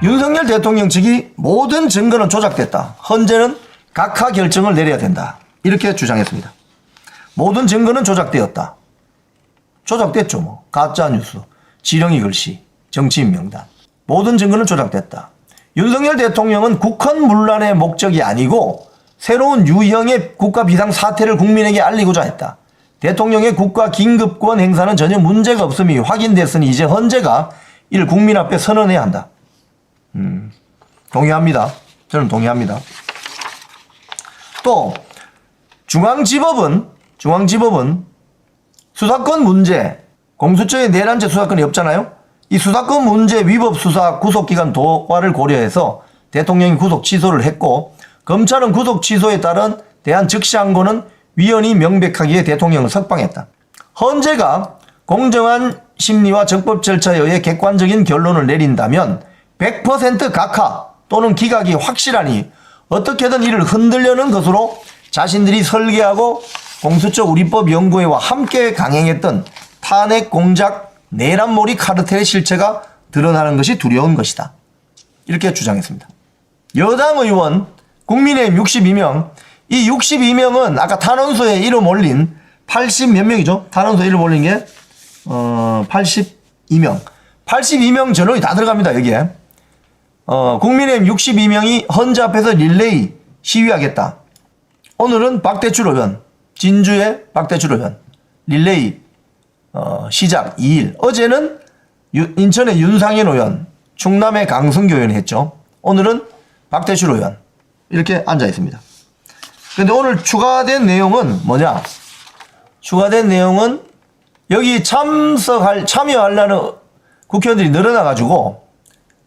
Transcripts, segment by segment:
윤석열 대통령 측이 모든 증거는 조작됐다. 헌재는 각하 결정을 내려야 된다. 이렇게 주장했습니다. 모든 증거는 조작되었다. 조작됐죠 뭐. 가짜뉴스, 지렁이 글씨, 정치인 명단. 모든 증거는 조작됐다. 윤석열 대통령은 국헌 문란의 목적이 아니고 새로운 유형의 국가 비상사태를 국민에게 알리고자 했다. 대통령의 국가 긴급권 행사는 전혀 문제가 없음이 확인됐으니 이제 헌재가 이를 국민 앞에 선언해야 한다. 동의합니다. 저는 동의합니다. 또 중앙지법은 수사권 문제, 공수처의 내란죄 수사권이 없잖아요. 이 수사권 문제 위법 수사 구속기간 도과를 고려해서 대통령이 구속 취소를 했고 검찰은 구속 취소에 따른 대한 즉시항고는 위헌이 명백하기에 대통령을 석방했다. 헌재가 공정한 심리와 적법 절차에 의해 객관적인 결론을 내린다면 100% 각하 또는 기각이 확실하니 어떻게든 이를 흔들려는 것으로 자신들이 설계하고 공수처 우리법 연구회와 함께 강행했던 탄핵 공작 내란몰이 카르텔의 실체가 드러나는 것이 두려운 것이다. 이렇게 주장했습니다. 여당 의원 국민의힘 62명, 이 62명은 아까 탄원서에 이름 올린 80 몇 명이죠? 탄원서에 이름 올린 게 82명. 82명 전원이 다 들어갑니다. 여기에. 국민의힘 62명이 헌재 앞에서 릴레이 시위하겠다. 오늘은 박대출 의원, 진주의 박대출 의원 릴레이 시작 2일. 어제는 인천의 윤상현 의원, 충남의 강승규 의원이 했죠. 오늘은 박대출 의원 이렇게 앉아 있습니다. 근데 오늘 추가된 내용은 뭐냐? 추가된 내용은 여기 참여하려는 국회의원들이 늘어나가지고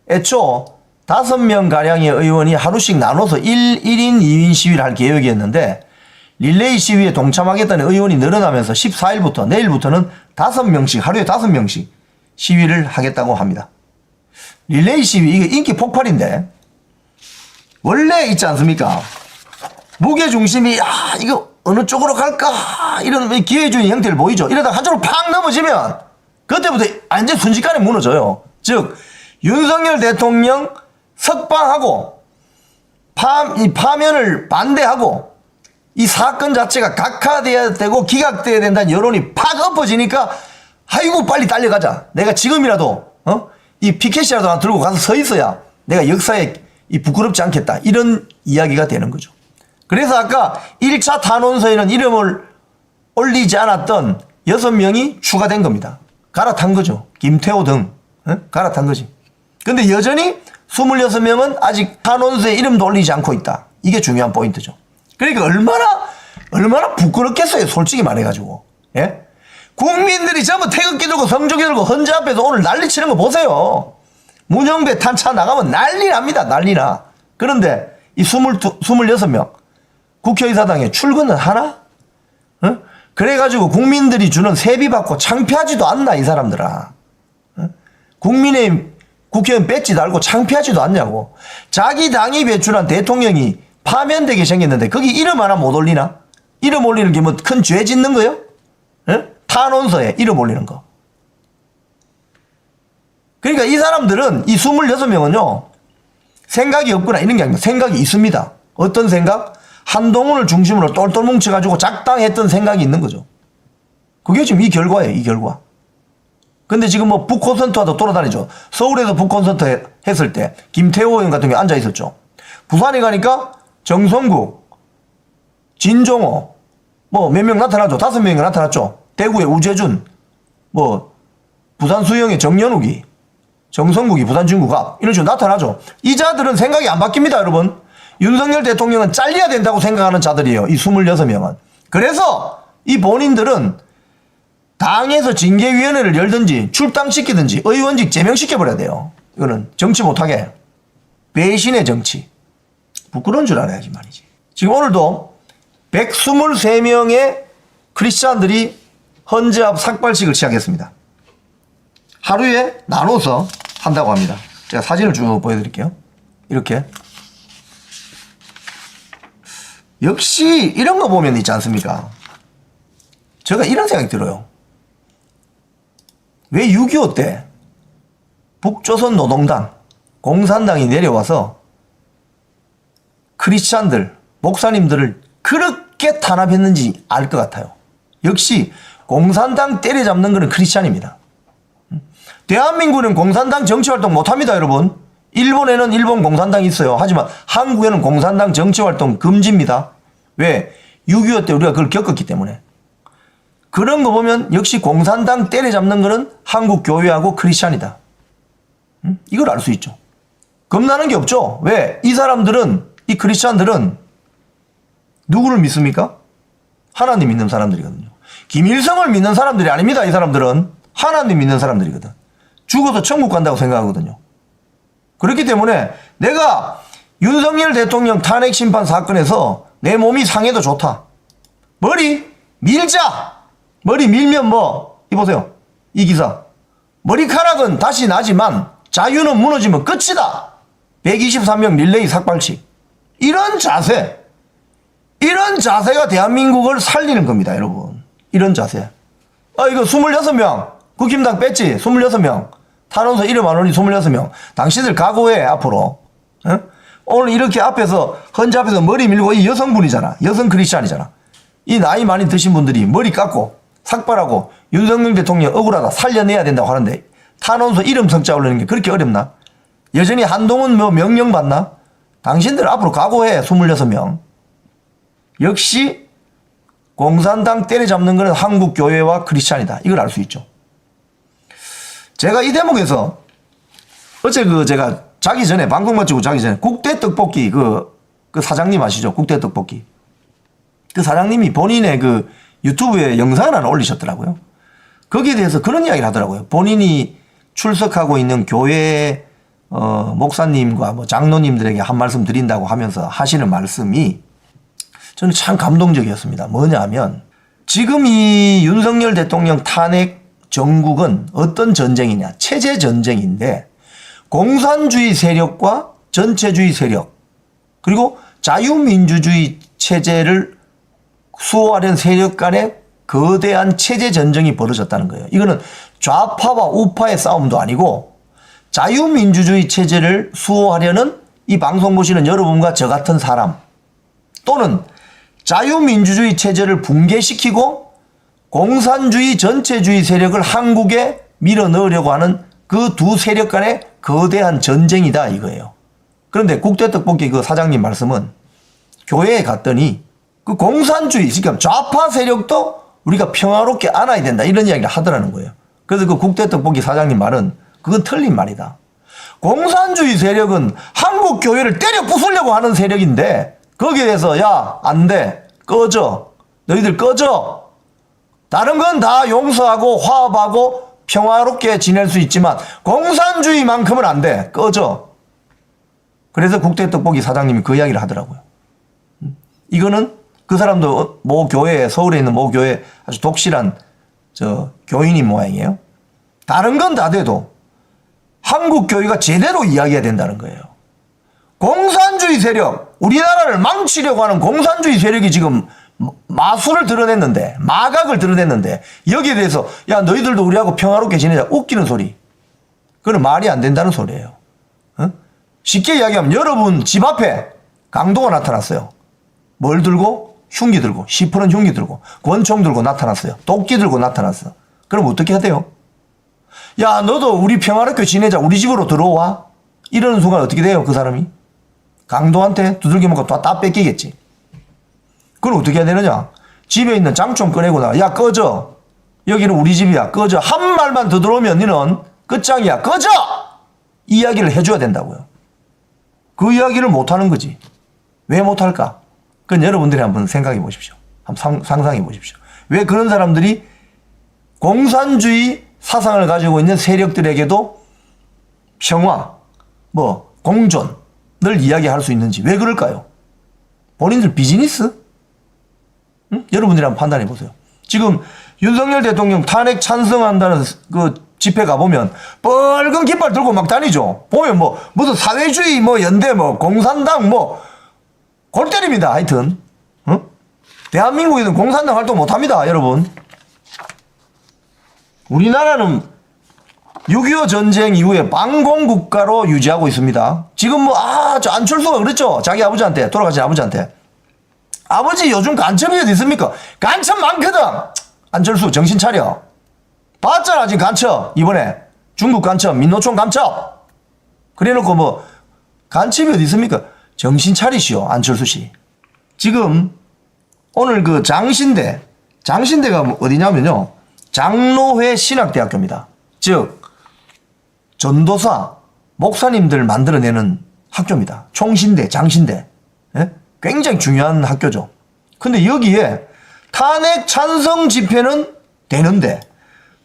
애초 5명 가량의 의원이 하루씩 나눠서 1인 2인 시위를 할 계획이었는데 릴레이 시위에 동참하겠다는 의원이 늘어나면서 14일부터 내일부터는 5명씩 하루에 5명씩 시위를 하겠다고 합니다. 릴레이 시위 이게 인기 폭발인데 원래 있지 않습니까? 무게중심이 이거 어느 쪽으로 갈까 이런 기회주의 형태를 보이죠. 이러다가 한쪽으로 팍 넘어지면 그때부터 완전 순식간에 무너져요. 즉 윤석열 대통령 석방하고 파면을 반대하고 이 사건 자체가 각하돼야 되고 기각돼야 된다는 여론이 팍 엎어지니까 아이고 빨리 달려가자. 내가 지금이라도 이 피켓이라도 하나 들고 가서 서 있어야 내가 역사에 부끄럽지 않겠다. 이런 이야기가 되는 거죠. 그래서 아까 1차 탄원서에는 이름을 올리지 않았던 6명이 추가된 겁니다. 갈아탄 거죠. 김태호 등 갈아탄 거지. 근데 여전히 26명은 아직 탄원서에 이름도 올리지 않고 있다. 이게 중요한 포인트죠. 그러니까 얼마나 부끄럽겠어요. 솔직히 말해가지고. 예? 국민들이 전부 태극기 들고 성조기 들고 헌재 앞에서 오늘 난리치는 거 보세요. 문영배 탄차 나가면 난리 납니다. 난리 나. 그런데 이 26명 국회의사당에 출근을 하나? 그래가지고 국민들이 주는 세비 받고 창피하지도 않나 이 사람들아. 국민의힘 국회의원 배지 달고 창피하지도 않냐고. 자기 당이 배출한 대통령이 파면되게 생겼는데 거기 이름 하나 못 올리나? 이름 올리는 게 뭐 큰 죄 짓는 거요? 탄원서에 이름 올리는 거. 그러니까 이 사람들은 이 26명은요 생각이 없구나 이런 게 아닙니다. 생각이 있습니다. 어떤 생각? 한동훈을 중심으로 똘똘 뭉쳐가지고 작당했던 생각이 있는 거죠. 그게 지금 이 결과예요. 이 결과. 근데 지금 뭐 북콘서트도 돌아다니죠. 서울에서 북콘서트 했을 때 김태호 의원 같은 게 앉아 있었죠. 부산에 가니까 정성국, 진종호 뭐 몇 명 나타나죠. 5명이 나타났죠. 대구의 우재준, 뭐 부산 수영의 정연욱이, 정성국이 부산 중구가 이런 식으로 나타나죠. 이 자들은 생각이 안 바뀝니다. 여러분. 윤석열 대통령은 잘려야 된다고 생각하는 자들이에요. 이 26명은. 그래서 이 본인들은 당에서 징계위원회를 열든지 출당시키든지 의원직 제명시켜버려야 돼요. 이거는 정치 못하게. 배신의 정치. 부끄러운 줄 알아야지 말이지. 지금 오늘도 123명의 크리스찬들이 헌재 앞 삭발식을 시작했습니다. 하루에 나눠서 한다고 합니다. 제가 사진을 쭉 보여드릴게요. 이렇게. 역시 이런 거 보면 있지 않습니까? 제가 이런 생각이 들어요. 왜 6.25 때 북조선 노동당 공산당이 내려와서 크리스찬들, 목사님들을 그렇게 탄압했는지 알 것 같아요. 역시 공산당 때려잡는 것은 크리스찬입니다. 대한민국은 공산당 정치활동 못합니다, 여러분. 일본에는 일본 공산당이 있어요. 하지만 한국에는 공산당 정치활동 금지입니다. 왜? 6.25 때 우리가 그걸 겪었기 때문에. 그런 거 보면 역시 공산당 때려잡는 것은 한국 교회하고 크리스찬이다. 이걸 알 수 있죠. 겁나는 게 없죠. 왜? 이 사람들은, 이 크리스찬들은 누구를 믿습니까? 하나님 믿는 사람들이거든요. 김일성을 믿는 사람들이 아닙니다. 이 사람들은 하나님 믿는 사람들이거든. 죽어도 천국 간다고 생각하거든요. 그렇기 때문에 내가 윤석열 대통령 탄핵 심판 사건에서 내 몸이 상해도 좋다. 머리 밀자. 머리 밀면 뭐, 이보세요. 이 기사. 머리카락은 다시 나지만 자유는 무너지면 끝이다. 123명 릴레이 삭발식. 이런 자세. 이런 자세가 대한민국을 살리는 겁니다, 여러분. 이런 자세. 이거 26명. 국힘당 뺐지? 26명. 탄원서 이름 안 올린 26명. 당신들 각오해, 앞으로. 어? 오늘 이렇게 앞에서, 헌재 앞에서 머리 밀고 이 여성분이잖아. 여성 크리스찬이잖아. 이 나이 많이 드신 분들이 머리 깎고, 삭발하고, 윤석열 대통령 억울하다, 살려내야 된다고 하는데, 탄원서 이름 성자 올리는 게 그렇게 어렵나? 여전히 한동훈 뭐 명령 받나? 당신들 앞으로 각오해, 26명. 역시, 공산당 때려잡는 것은 한국 교회와 크리스찬이다. 이걸 알 수 있죠. 제가 이 대목에서 어제 제가 자기 전에 방송 마치고 자기 전에 국대 떡볶이 그 사장님 아시죠? 국대 떡볶이. 그 사장님이 본인의 그 유튜브에 영상을 하나 올리셨더라고요. 거기에 대해서 그런 이야기를 하더라고요. 본인이 출석하고 있는 교회 목사님과 뭐 장로님들에게 한 말씀 드린다고 하면서 하시는 말씀이 저는 참 감동적이었습니다. 뭐냐 하면 지금 이 윤석열 대통령 탄핵 정국은 어떤 전쟁이냐. 체제 전쟁인데 공산주의 세력과 전체주의 세력 그리고 자유민주주의 체제를 수호하려는 세력 간의 거대한 체제 전쟁이 벌어졌다는 거예요. 이거는 좌파와 우파의 싸움도 아니고 자유민주주의 체제를 수호하려는 이 방송 보시는 여러분과 저 같은 사람 또는 자유민주주의 체제를 붕괴시키고 공산주의 전체주의 세력을 한국에 밀어넣으려고 하는 그 두 세력 간의 거대한 전쟁이다 이거예요. 그런데 국대떡볶이 그 사장님 말씀은 교회에 갔더니 그 공산주의, 그러니까 좌파 세력도 우리가 평화롭게 안아야 된다 이런 이야기를 하더라는 거예요. 그래서 그 국대떡볶이 사장님 말은 그건 틀린 말이다. 공산주의 세력은 한국 교회를 때려 부수려고 하는 세력인데 거기에 대해서 야, 안 돼. 꺼져. 너희들 꺼져. 다른 건 다 용서하고 화합하고 평화롭게 지낼 수 있지만 공산주의만큼은 안 돼. 꺼져. 그래서 국대떡볶이 사장님이 그 이야기를 하더라고요. 이거는 그 사람도 모 교회, 서울에 있는 모 교회 아주 독실한 교인인 모양이에요. 다른 건 다 돼도 한국 교회가 제대로 이야기해야 된다는 거예요. 공산주의 세력, 우리나라를 망치려고 하는 공산주의 세력이 지금 마술을 드러냈는데, 마각을 드러냈는데, 여기에 대해서, 야, 너희들도 우리하고 평화롭게 지내자. 웃기는 소리. 그건 말이 안 된다는 소리예요. 어? 쉽게 이야기하면 여러분 집 앞에 강도가 나타났어요. 뭘 들고? 흉기 들고, 시퍼런 흉기 들고, 권총 들고 나타났어요. 도끼 들고 나타났어. 그럼 어떻게 해야 돼요? 야, 너도 우리 평화롭게 지내자. 우리 집으로 들어와. 이러는 순간 어떻게 돼요? 그 사람이? 강도한테 두들겨 먹고 다 뺏기겠지. 그걸 어떻게 해야 되느냐? 집에 있는 장총 꺼내고 나. 야, 꺼져. 여기는 우리 집이야. 꺼져. 한 말만 더 들어오면 너는 끝장이야. 꺼져! 이 이야기를 해줘야 된다고요. 그 이야기를 못하는 거지. 왜 못할까? 그건 여러분들이 한번 생각해 보십시오. 한번 상상해 보십시오. 왜 그런 사람들이 공산주의 사상을 가지고 있는 세력들에게도 평화, 공존을 이야기할 수 있는지 왜 그럴까요? 본인들 비즈니스? 응? 여러분들이 한번 판단해 보세요. 지금 윤석열 대통령 탄핵 찬성한다는 그 집회 가보면 빨간 깃발 들고 막 다니죠. 보면 무슨 사회주의 연대 공산당 골 때립니다. 하여튼 대한민국에는 공산당 활동 못합니다. 여러분. 우리나라는 6.25 전쟁 이후에 반공국가로 유지하고 있습니다. 지금 저 안철수가 그랬죠. 자기 아버지한테, 돌아가신 아버지한테. 아버지 요즘 간첩이 어디 있습니까? 간첩 많거든. 안철수 정신 차려. 봤잖아 지금 간첩. 이번에 중국 간첩, 민노총 간첩. 그래놓고 간첩이 어디 있습니까? 정신 차리시오 안철수 씨. 지금 오늘 그 장신대가 어디냐면요. 장로회 신학대학교입니다. 즉 전도사 목사님들 만들어내는 학교입니다. 총신대, 장신대. 예? 굉장히 중요한 학교죠. 근데 여기에 탄핵 찬성 집회는 되는데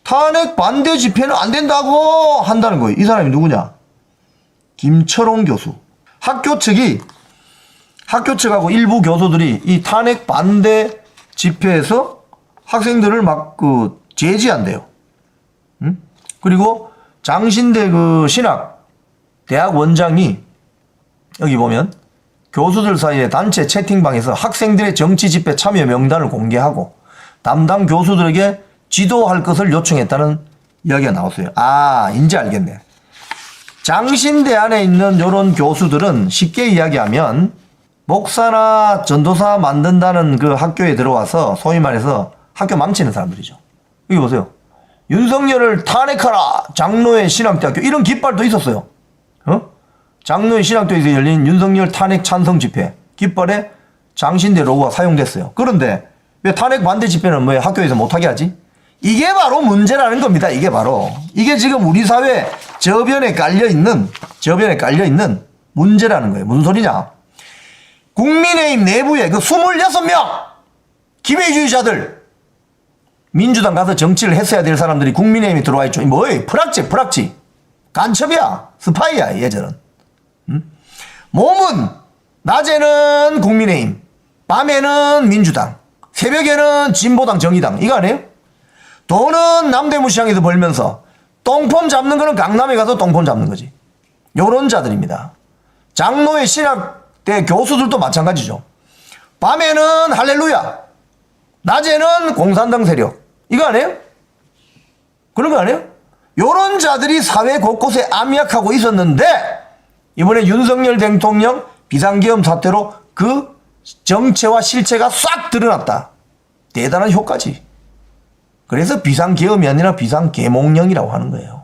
탄핵 반대 집회는 안 된다고 한다는 거예요. 이 사람이 누구냐? 김철홍 교수. 학교 측하고 일부 교수들이 이 탄핵 반대 집회에서 학생들을 막 제지한대요. 그리고 장신대 신학 대학 원장이 여기 보면 교수들 사이에 단체 채팅방에서 학생들의 정치 집회 참여 명단을 공개하고 담당 교수들에게 지도할 것을 요청했다는 이야기가 나왔어요. 이제 알겠네. 장신대 안에 있는 이런 교수들은 쉽게 이야기하면 목사나 전도사 만든다는 그 학교에 들어와서 소위 말해서 학교 망치는 사람들이죠. 여기 보세요. 윤석열을 탄핵하라! 장로회 신학대학교. 이런 깃발도 있었어요. 장로회 신학교에서 열린 윤석열 탄핵 찬성 집회. 깃발에 장신대 로고가 사용됐어요. 그런데 왜 탄핵 반대 집회는 왜 학교에서 못하게 하지? 이게 바로 문제라는 겁니다. 이게 지금 우리 사회 저변에 깔려있는 문제라는 거예요. 무슨 소리냐? 국민의힘 내부에 26명! 기회주의자들! 민주당 가서 정치를 했어야 될 사람들이 국민의힘에 들어와 있죠. 뭐예요? 프락치. 간첩이야. 스파이야, 얘들은. 몸은 낮에는 국민의힘, 밤에는 민주당, 새벽에는 진보당, 정의당. 이거 아니에요? 돈은 남대문 시장에서 벌면서 똥폼 잡는 거는 강남에 가서 똥폼 잡는 거지. 요런 자들입니다. 장로회 신학대 교수들도 마찬가지죠. 밤에는 할렐루야, 낮에는 공산당 세력. 이거 아니에요? 그런 거 아니에요? 요런 자들이 사회 곳곳에 암약하고 있었는데 이번에 윤석열 대통령 비상계엄 사태로 그 정체와 실체가 싹 드러났다. 대단한 효과지. 그래서 비상계엄이 아니라 비상계몽령이라고 하는 거예요.